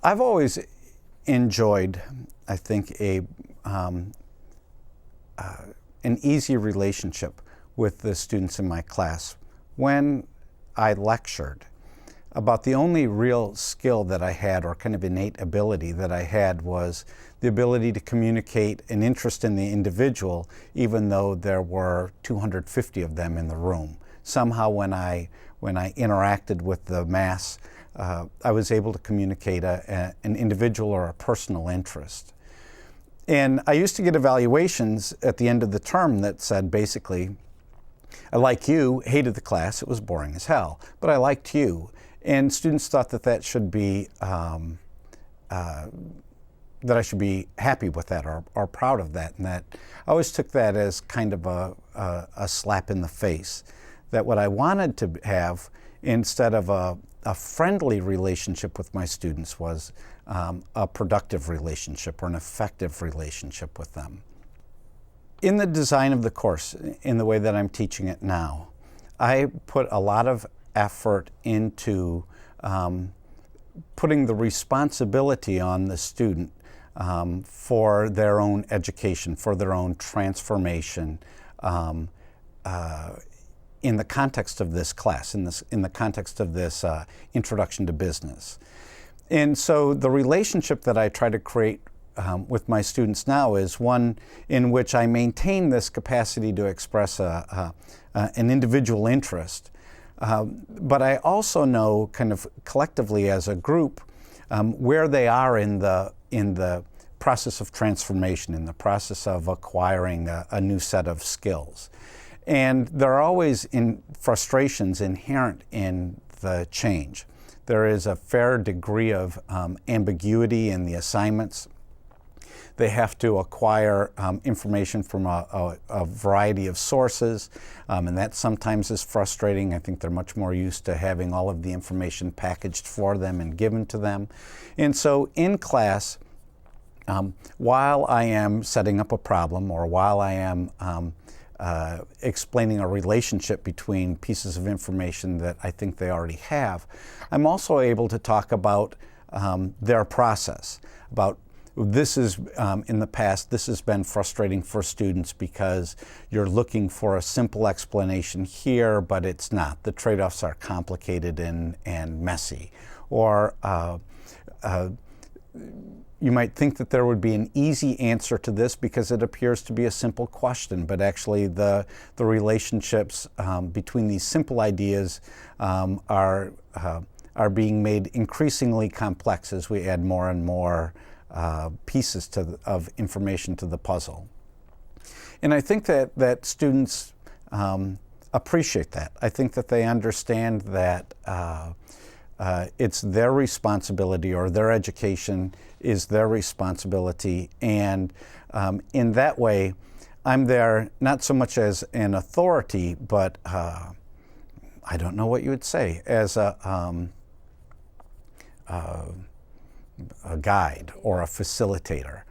I've always enjoyed, I think, an easy relationship with the students in my class. When I lectured, about the only real skill that I had, or kind of innate ability that I had, was the ability to communicate an interest in the individual, even though there were 250 of them in the room. Somehow when I interacted with the mass, I was able to communicate an individual or a personal interest. And I used to get evaluations at the end of the term that said basically, I like you, hated the class, it was boring as hell, but I liked you. And students thought that that should be, that I should be happy with that, or proud of that. And that I always took that as kind of a slap in the face. That what I wanted to have, instead of a friendly relationship with my students, was a productive relationship or an effective relationship with them. In the design of the course, in the way that I'm teaching it now, I put a lot of effort into putting the responsibility on the student for their own education, for their own transformation, in the context of this class, in the context of this introduction to business. And so the relationship that I try to create with my students now is one in which I maintain this capacity to express an individual interest. But I also know, kind of collectively as a group, where they are in the process of transformation, in the process of acquiring a new set of skills. And there are always frustrations inherent in the change. There is a fair degree of ambiguity in the assignments. They have to acquire information from a variety of sources, and that sometimes is frustrating. I think they're much more used to having all of the information packaged for them and given to them. And so in class, while I am setting up a problem, or while I am explaining a relationship between pieces of information that I think they already have, I'm also able to talk about their process, about this is, in the past, this has been frustrating for students because you're looking for a simple explanation here, but it's not. The trade-offs are complicated and messy. Or you might think that there would be an easy answer to this because it appears to be a simple question, but actually the relationships between these simple ideas are being increasingly increasingly complex as we add more and more pieces of information to the puzzle. And I think that students appreciate that. I think that they understand that it's their responsibility, or their education is their responsibility. And in that way, I'm there not so much as an authority, but I don't know what you would say, as a guide or a facilitator.